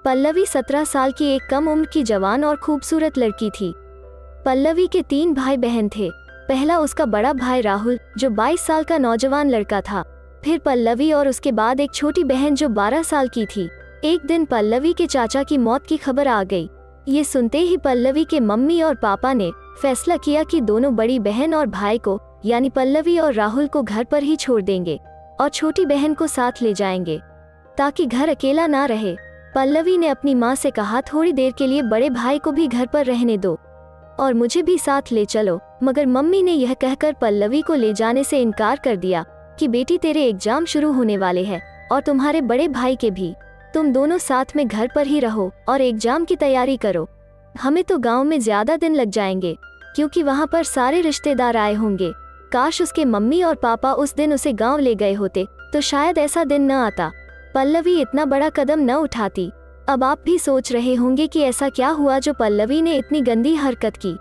पल्लवी 17 साल की एक कम उम्र की जवान और खूबसूरत लड़की थी। पल्लवी के 3 भाई बहन थे। पहला उसका बड़ा भाई राहुल, जो 22 साल का नौजवान लड़का था। फिर पल्लवी और उसके बाद एक छोटी बहन जो 12 साल की थी। एक दिन पल्लवी के चाचा की मौत की खबर आ गई। ये सुनते ही पल्लवी के मम्मी और पापा ने फैसला किया कि दोनों बड़ी बहन और भाई को, यानी पल्लवी और राहुल को घर पर ही छोड़ देंगे और छोटी बहन को साथ ले जाएंगे ताकि घर अकेला ना रहे। पल्लवी ने अपनी माँ से कहा, थोड़ी देर के लिए बड़े भाई को भी घर पर रहने दो और मुझे भी साथ ले चलो। मगर मम्मी ने यह कहकर पल्लवी को ले जाने से इनकार कर दिया कि बेटी, तेरे एग्जाम शुरू होने वाले हैं और तुम्हारे बड़े भाई के भी। तुम दोनों साथ में घर पर ही रहो और एग्जाम की तैयारी करो। हमें तो गांव में ज्यादा दिन लग जाएंगे क्योंकि वहां पर सारे रिश्तेदार आए होंगे। काश उसके मम्मी और पापा उस दिन उसे गांव ले गए होते तो शायद ऐसा दिन न आता। पल्लवी इतना बड़ा कदम न उठाती। अब आप भी सोच रहे होंगे कि ऐसा क्या हुआ जो पल्लवी ने इतनी गंदी हरकत की।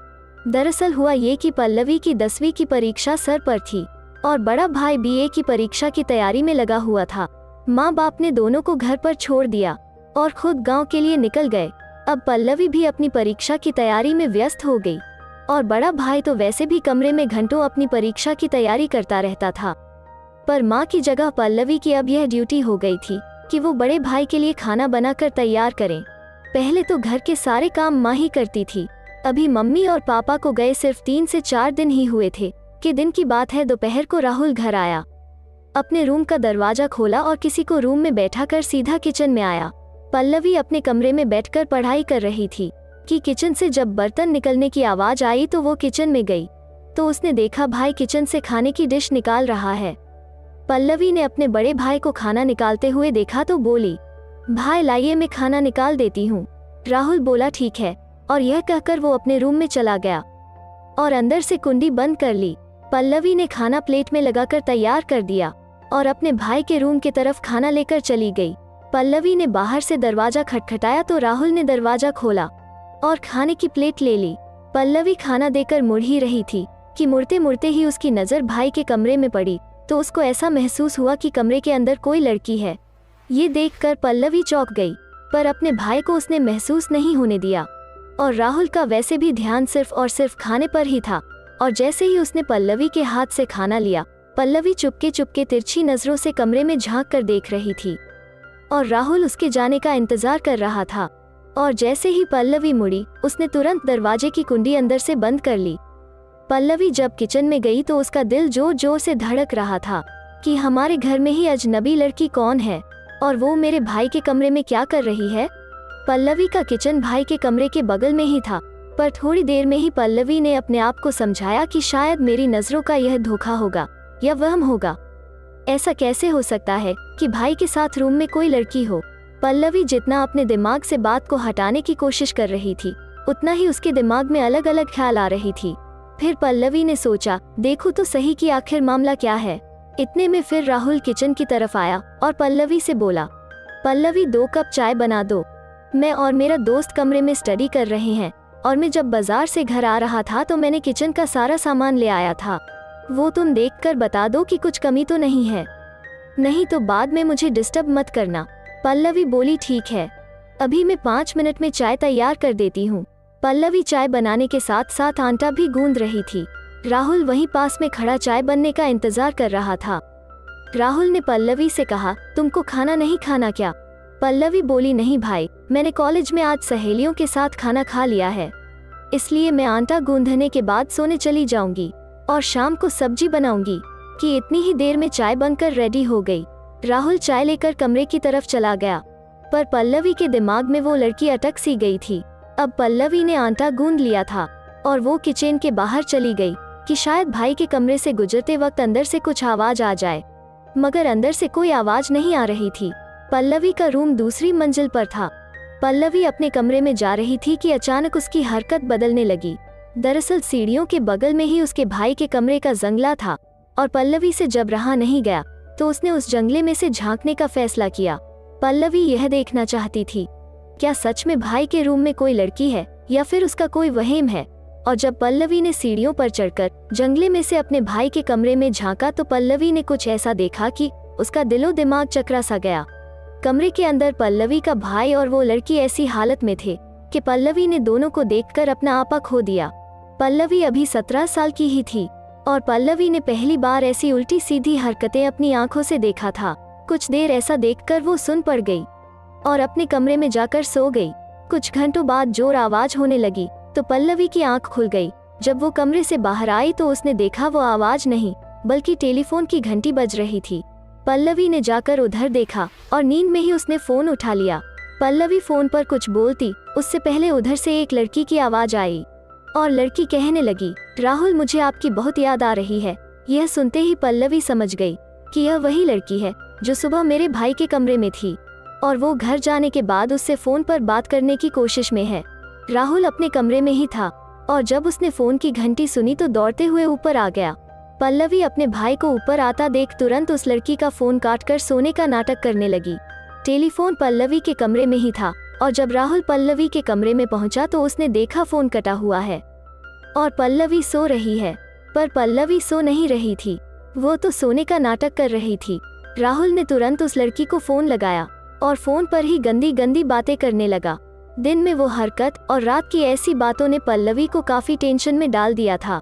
दरअसल हुआ ये कि पल्लवी की 10वीं की परीक्षा सर पर थी और बड़ा भाई बीए की परीक्षा की तैयारी में लगा हुआ था। माँ बाप ने दोनों को घर पर छोड़ दिया और खुद गांव के लिए निकल गए। अब पल्लवी भी अपनी परीक्षा की तैयारी में व्यस्त हो गई और बड़ा भाई तो वैसे भी कमरे में घंटों अपनी परीक्षा की तैयारी करता रहता था। पर माँ की जगह पल्लवी की अब यह ड्यूटी हो गई थी कि वो बड़े भाई के लिए खाना बनाकर तैयार करें। पहले तो घर के सारे काम माँ ही करती थी। अभी मम्मी और पापा को गए सिर्फ 3 से 4 दिन ही हुए थे कि दिन की बात है, दोपहर को राहुल घर आया। अपने रूम का दरवाजा खोला और किसी को रूम में बैठा कर सीधा किचन में आया। पल्लवी अपने कमरे में बैठकर पढ़ाई कर रही थी कि किचन से जब बर्तन निकलने की आवाज आई तो वो किचन में गई तो उसने देखा भाई किचन से खाने की डिश निकाल रहा है। पल्लवी ने अपने बड़े भाई को खाना निकालते हुए देखा तो बोली, भाई लाइए मैं खाना निकाल देती हूँ। राहुल बोला ठीक है और यह कहकर वो अपने रूम में चला गया और अंदर से कुंडी बंद कर ली। पल्लवी ने खाना प्लेट में लगाकर तैयार कर दिया और अपने भाई के रूम की तरफ खाना लेकर चली गई। पल्लवी ने बाहर से दरवाजा खटखटाया तो राहुल ने दरवाजा खोला और खाने की प्लेट ले ली। पल्लवी खाना देकर मुड़ ही रही थी कि मुड़ते मुड़ते ही उसकी नज़र भाई के कमरे में पड़ी तो उसको ऐसा महसूस हुआ कि कमरे के अंदर कोई लड़की है। ये देखकर पल्लवी चौंक गई, पर अपने भाई को उसने महसूस नहीं होने दिया और राहुल का वैसे भी ध्यान सिर्फ और सिर्फ खाने पर ही था। और जैसे ही उसने पल्लवी के हाथ से खाना लिया, पल्लवी चुपके चुपके तिरछी नजरों से कमरे में झांक कर देख रही थी और राहुल उसके जाने का इंतजार कर रहा था। और जैसे ही पल्लवी मुड़ी, उसने तुरंत दरवाजे की कुंडी अंदर से बंद कर ली। पल्लवी जब किचन में गई तो उसका दिल जोर जोर से धड़क रहा था कि हमारे घर में ही अजनबी लड़की कौन है और वो मेरे भाई के कमरे में क्या कर रही है। पल्लवी का किचन भाई के कमरे के बगल में ही था, पर थोड़ी देर में ही पल्लवी ने अपने आप को समझाया कि शायद मेरी नजरों का यह धोखा होगा या वहम होगा। ऐसा कैसे हो सकता है कि भाई के साथ रूम में कोई लड़की हो। पल्लवी जितना अपने दिमाग से बात को हटाने की कोशिश कर रही थी, उतना ही उसके दिमाग में अलग अलग ख्याल आ रही थी। फिर पल्लवी ने सोचा, देखो तो सही कि आखिर मामला क्या है। इतने में फिर राहुल किचन की तरफ आया और पल्लवी से बोला, पल्लवी 2 कप चाय बना दो। मैं और मेरा दोस्त कमरे में स्टडी कर रहे हैं और मैं जब बाजार से घर आ रहा था तो मैंने किचन का सारा सामान ले आया था। वो तुम देखकर बता दो कि कुछ कमी तो नहीं है, नहीं तो बाद में मुझे डिस्टर्ब मत करना। पल्लवी बोली, ठीक है, अभी मैं 5 मिनट में चाय तैयार कर देती हूँ। पल्लवी चाय बनाने के साथ साथ आटा भी गूंद रही थी। राहुल वहीं पास में खड़ा चाय बनने का इंतजार कर रहा था। राहुल ने पल्लवी से कहा, तुमको खाना नहीं खाना क्या? पल्लवी बोली, नहीं भाई, मैंने कॉलेज में आज सहेलियों के साथ खाना खा लिया है, इसलिए मैं आटा गूंदने के बाद सोने चली जाऊंगी और शाम को सब्जी बनाऊंगी। कि इतनी ही देर में चाय बनकर रेडी हो गई। राहुल चाय लेकर कमरे की तरफ चला गया, पर पल्लवी के दिमाग में वो लड़की अटक सी गई थी। अब पल्लवी ने आटा गूंद लिया था और वो किचन के बाहर चली गई कि शायद भाई के कमरे से गुजरते वक्त अंदर से कुछ आवाज आ जाए, मगर अंदर से कोई आवाज नहीं आ रही थी। पल्लवी का रूम दूसरी मंजिल पर था। पल्लवी अपने कमरे में जा रही थी कि अचानक उसकी हरकत बदलने लगी। दरअसल सीढ़ियों के बगल में ही उसके भाई के कमरे का जंगला था और पल्लवी से जब रहा नहीं गया तो उसने उस जंगले में से झांकने का फैसला किया। पल्लवी यह देखना चाहती थी, क्या सच में भाई के रूम में कोई लड़की है या फिर उसका कोई वहम है। और जब पल्लवी ने सीढ़ियों पर चढ़कर जंगले में से अपने भाई के कमरे में झांका तो पल्लवी ने कुछ ऐसा देखा कि उसका दिलो दिमाग चकरा सा गया। कमरे के अंदर पल्लवी का भाई और वो लड़की ऐसी हालत में थे कि पल्लवी ने दोनों को देखकर अपना आपा खो दिया। पल्लवी अभी 17 साल की ही थी और पल्लवी ने पहली बार ऐसी उल्टी सीधी हरकतें अपनी आंखों से देखा था। कुछ देर ऐसा देखकर वो सुन पड़ गई और अपने कमरे में जाकर सो गई। कुछ घंटों बाद जोर आवाज होने लगी तो पल्लवी की आंख खुल गई। जब वो कमरे से बाहर आई तो उसने देखा वो आवाज नहीं बल्कि टेलीफोन की घंटी बज रही थी। पल्लवी ने जाकर उधर देखा और नींद में ही उसने फोन उठा लिया। पल्लवी फोन पर कुछ बोलती उससे पहले उधर से एक लड़की की आवाज आई और लड़की कहने लगी, राहुल मुझे आपकी बहुत याद आ रही है। यह सुनते ही पल्लवी समझ गई कि यह वही लड़की है जो सुबह मेरे भाई के कमरे में थी और वो घर जाने के बाद उससे फोन पर बात करने की कोशिश में है। राहुल अपने कमरे में ही था और जब उसने फोन की घंटी सुनी तो दौड़ते हुए ऊपर आ गया। पल्लवी अपने भाई को ऊपर आता देख तुरंत उस लड़की का फोन काटकर सोने का नाटक करने लगी। टेलीफोन पल्लवी के कमरे में ही था और जब राहुल पल्लवी के कमरे में पहुंचा तो उसने देखा फोन कटा हुआ है और पल्लवी सो रही है। पर पल्लवी सो नहीं रही थी, वो तो सोने का नाटक कर रही थी। राहुल ने तुरंत उस लड़की को फोन लगाया और फोन पर ही गंदी गंदी बातें करने लगा। दिन में वो हरकत और रात की ऐसी बातों ने पल्लवी को काफी टेंशन में डाल दिया था।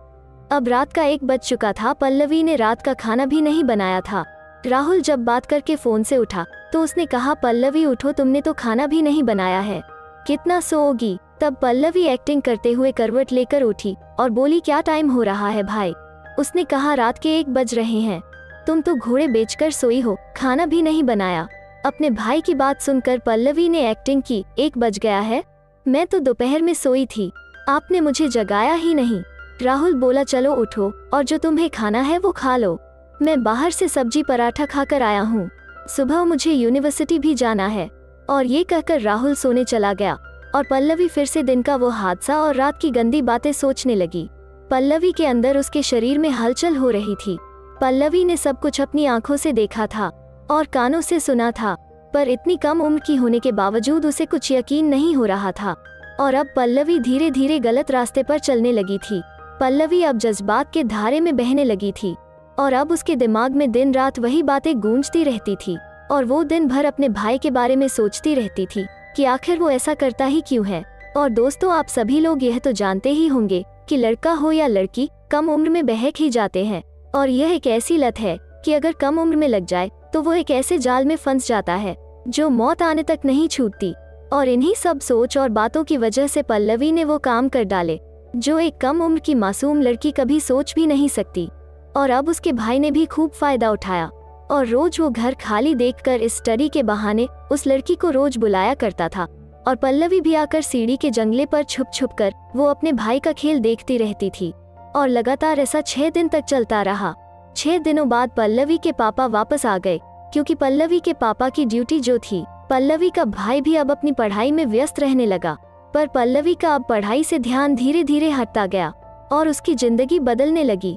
अब रात का 1 बज चुका था। पल्लवी ने रात का खाना भी नहीं बनाया था। राहुल जब बात करके फोन से उठा तो उसने कहा, पल्लवी उठो, तुमने तो खाना भी नहीं बनाया है, कितना सोओगी। तब पल्लवी एक्टिंग करते हुए करवट लेकर उठी और बोली, क्या टाइम हो रहा है भाई। उसने कहा, रात के 1 बज रहे हैं, तुम तो घोड़े बेचकर सोई हो, खाना भी नहीं बनाया। अपने भाई की बात सुनकर पल्लवी ने एक्टिंग की, 1 बज गया है, मैं तो दोपहर में सोई थी, आपने मुझे जगाया ही नहीं। राहुल बोला, चलो उठो और जो तुम्हें खाना है वो खा लो, मैं बाहर से सब्जी पराठा खाकर आया हूँ, सुबह मुझे यूनिवर्सिटी भी जाना है। और ये कहकर राहुल सोने चला गया और पल्लवी फिर से दिन का वो हादसा और रात की गंदी बातें सोचने लगी। पल्लवी के अंदर उसके शरीर में हलचल हो रही थी। पल्लवी ने सब कुछ अपनी आंखों से देखा था और कानों से सुना था, पर इतनी कम उम्र की होने के बावजूद उसे कुछ यकीन नहीं हो रहा था। और अब पल्लवी धीरे धीरे गलत रास्ते पर चलने लगी थी। पल्लवी अब जज्बात के धारे में बहने लगी थी और अब उसके दिमाग में दिन रात वही बातें गूंजती रहती थी और वो दिन भर अपने भाई के बारे में सोचती रहती थी कि आखिर वो ऐसा करता ही क्यों है। और दोस्तों, आप सभी लोग यह तो जानते ही होंगे कि लड़का हो या लड़की कम उम्र में बहक ही जाते हैं और यह एक ऐसी लत है कि अगर कम उम्र में लग जाए तो वो एक ऐसे जाल में फंस जाता है जो मौत आने तक नहीं छूटती। और इन्हीं सब सोच और बातों की वजह से पल्लवी ने वो काम कर डाले जो एक कम उम्र की मासूम लड़की कभी सोच भी नहीं सकती। और अब उसके भाई ने भी खूब फायदा उठाया और रोज वो घर खाली देखकर इस स्टडी के बहाने उस लड़की को रोज बुलाया करता था और पल्लवी भी आकर सीढ़ी के जंगले पर छुप छुप कर वो अपने भाई का खेल देखती रहती थी। और लगातार ऐसा 6 दिन तक चलता रहा। 6 दिनों बाद पल्लवी के पापा वापस आ गए क्योंकि पल्लवी के पापा की ड्यूटी जो थी। पल्लवी का भाई भी अब अपनी पढ़ाई में व्यस्त रहने लगा, पर पल्लवी का अब पढ़ाई से ध्यान धीरे धीरे हटता गया और उसकी जिंदगी बदलने लगी।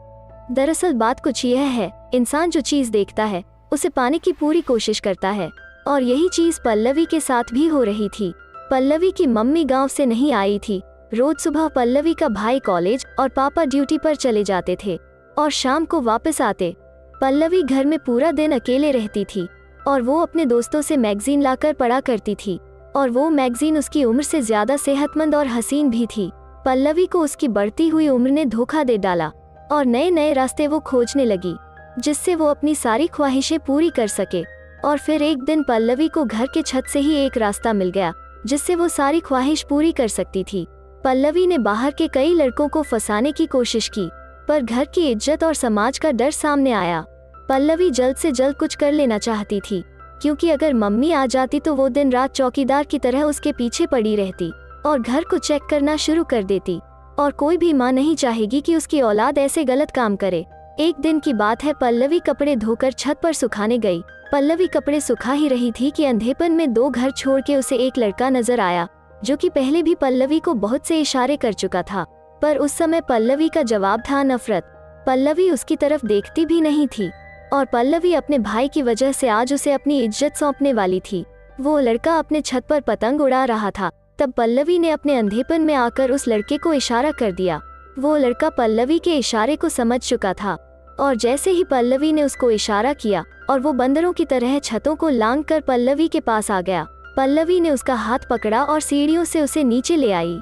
दरअसल बात कुछ यह है, इंसान जो चीज देखता है उसे पाने की पूरी कोशिश करता है और यही चीज पल्लवी के साथ भी हो रही थी। पल्लवी की मम्मी गांव से नहीं आई थी। रोज सुबह पल्लवी का भाई कॉलेज और पापा ड्यूटी पर चले जाते थे और शाम को वापस आते। पल्लवी घर में पूरा दिन अकेले रहती थी और वो अपने दोस्तों से मैगजीन लाकर पढ़ा करती थी और वो मैगजीन उसकी उम्र से ज्यादा सेहतमंद और हसीन भी थी। पल्लवी को उसकी बढ़ती हुई उम्र ने धोखा दे डाला और नए नए रास्ते वो खोजने लगी जिससे वो अपनी सारी ख्वाहिशें पूरी कर सके। और फिर एक दिन पल्लवी को घर के छत से ही एक रास्ता मिल गया जिससे वो सारी ख्वाहिश पूरी कर सकती थी। पल्लवी ने बाहर के कई लड़कों को फंसाने की कोशिश की, पर घर की इज्जत और समाज का डर सामने आया। पल्लवी जल्द से जल्द कुछ कर लेना चाहती थी क्योंकि अगर मम्मी आ जाती तो वो दिन रात चौकीदार की तरह उसके पीछे पड़ी रहती और घर को चेक करना शुरू कर देती। और कोई भी माँ नहीं चाहेगी कि उसकी औलाद ऐसे गलत काम करे। एक दिन की बात है, पल्लवी कपड़े धोकर छत पर सुखाने गई। पल्लवी कपड़े सुखा ही रही थी कि अंधेपन में 2 घर छोड़ के उसे एक लड़का नजर आया जो कि पहले भी पल्लवी को बहुत से इशारे कर चुका था, पर उस समय पल्लवी का जवाब था नफरत। पल्लवी उसकी तरफ देखती भी नहीं थी और पल्लवी अपने भाई की वजह से आज उसे अपनी इज्जत सौंपने वाली थी। वो लड़का अपने छत पर पतंग उड़ा रहा था, तब पल्लवी ने अपने अंधेपन में आकर उस लड़के को इशारा कर दिया। वो लड़का पल्लवी के इशारे को समझ चुका था और जैसे ही पल्लवी ने उसको इशारा किया और वो बंदरों की तरह छतों को लांघकर पल्लवी के पास आ गया। पल्लवी ने उसका हाथ पकड़ा और सीढ़ियों से उसे नीचे ले आई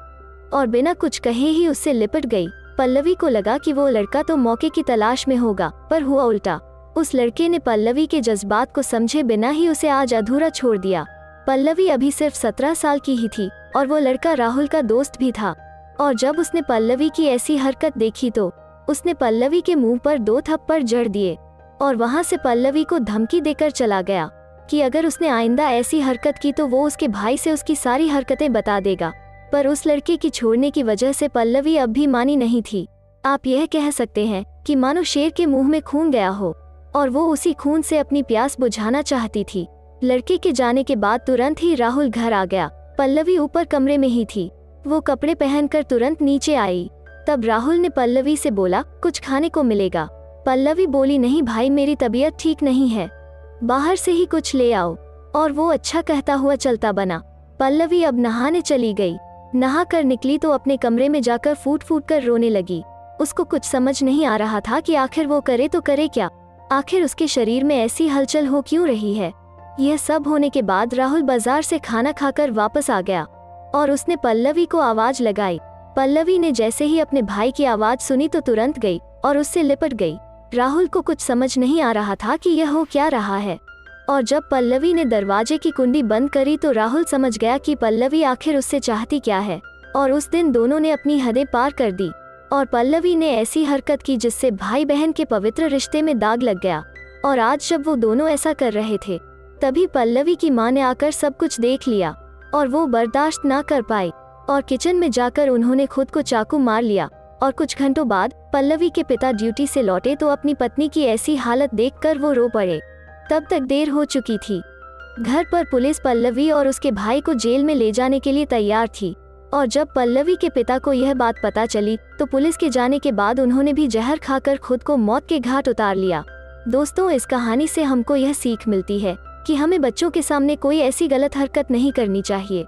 और बिना कुछ कहे ही उससे लिपट गई। पल्लवी को लगा कि वो लड़का तो मौके की तलाश में होगा, पर हुआ उल्टा। उस लड़के ने पल्लवी के जज्बात को समझे बिना ही उसे आज अधूरा छोड़ दिया। पल्लवी अभी सिर्फ 17 साल की ही थी और वो लड़का राहुल का दोस्त भी था। और जब उसने पल्लवी की ऐसी हरकत देखी तो उसने पल्लवी के मुंह पर 2 थप्पड़ जड़ दिए और वहां से पल्लवी को धमकी देकर चला गया कि अगर उसने आइंदा ऐसी हरकत की तो वो उसके भाई से उसकी सारी हरकतें बता देगा। पर उस लड़के की छोड़ने की वजह से पल्लवी अब भी मानी नहीं थी। आप यह कह सकते हैं कि मानो शेर के मुंह में खून गया हो और वो उसी खून से अपनी प्यास बुझाना चाहती थी। लड़के के जाने के बाद तुरंत ही राहुल घर आ गया। पल्लवी ऊपर कमरे में ही थी। वो कपड़े पहनकर तुरंत नीचे आई। तब राहुल ने पल्लवी से बोला, कुछ खाने को मिलेगा। पल्लवी बोली, नहीं भाई, मेरी तबीयत ठीक नहीं है, बाहर से ही कुछ ले आओ। और वो अच्छा कहता हुआ चलता बना। पल्लवी अब नहाने चली गई। नहा कर निकली तो अपने कमरे में जाकर फूट फूट कर रोने लगी। उसको कुछ समझ नहीं आ रहा था कि आखिर वो करे तो करे क्या। आखिर उसके शरीर में ऐसी हलचल हो क्यों रही है। यह सब होने के बाद राहुल बाजार से खाना खाकर वापस आ गया और उसने पल्लवी को आवाज लगाई। पल्लवी ने जैसे ही अपने भाई की आवाज सुनी तो तुरंत गई और उससे लिपट गई। राहुल को कुछ समझ नहीं आ रहा था कि यह हो क्या रहा है। और जब पल्लवी ने दरवाजे की कुंडी बंद करी तो राहुल समझ गया कि पल्लवी आखिर उससे चाहती क्या है। और उस दिन दोनों ने अपनी हदें पार कर दी और पल्लवी ने ऐसी हरकत की जिससे भाई बहन के पवित्र रिश्ते में दाग लग गया। और आज जब वो दोनों ऐसा कर रहे थे तभी पल्लवी की मां ने आकर सब कुछ देख लिया और वो बर्दाश्त ना कर पाई और किचन में जाकर उन्होंने खुद को चाकू मार लिया। और कुछ घंटों बाद पल्लवी के पिता ड्यूटी से लौटे तो अपनी पत्नी की ऐसी हालत देखकर वो रो पड़े। तब तक देर हो चुकी थी। घर पर पुलिस पल्लवी और उसके भाई को जेल में ले जाने के लिए तैयार थी। और जब पल्लवी के पिता को यह बात पता चली तो पुलिस के जाने के बाद उन्होंने भी जहर खाकर खुद को मौत के घाट उतार लिया। दोस्तों, इस कहानी से हमको यह सीख मिलती है कि हमें बच्चों के सामने कोई ऐसी गलत हरकत नहीं करनी चाहिए।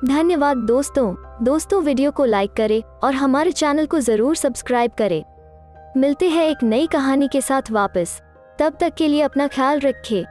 धन्यवाद दोस्तों, वीडियो को लाइक करें और हमारे चैनल को जरूर सब्सक्राइब करें। मिलते हैं एक नई कहानी के साथ वापस। तब तक के लिए अपना ख्याल रखें।